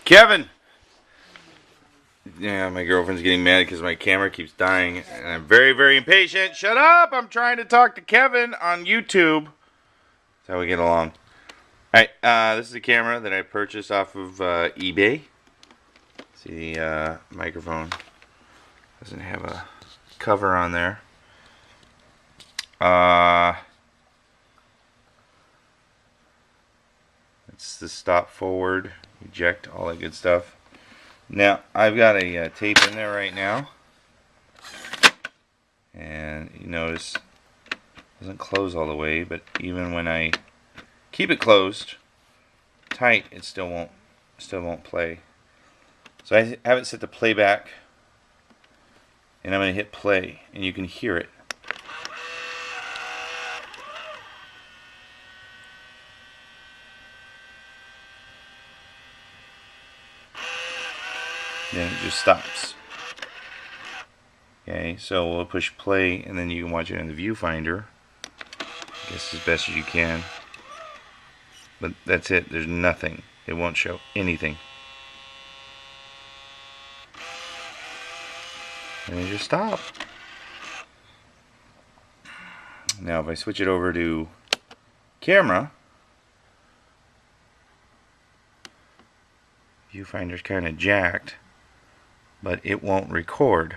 Kevin! Yeah, my girlfriend's getting mad because my camera keeps dying, and I'm very, very impatient. Shut up! I'm trying to talk to Kevin on YouTube. That's how we get along. Alright, this is a camera that I purchased off of eBay. See, the microphone doesn't have a cover on there. It's the stop forward, eject, all that good stuff. Now, I've got a tape in there right now, and you notice it doesn't close all the way, but even when I keep it closed tight, it still won't play. So I have it set to playback, and I'm going to hit play, and you can hear it. Then it just stops. Okay, so we'll push play, and then you can watch it in the viewfinder. I guess as best as you can. But that's it. There's nothing. It won't show anything. And it just stop. Now if I switch it over to camera, viewfinder's kind of jacked, but it won't record.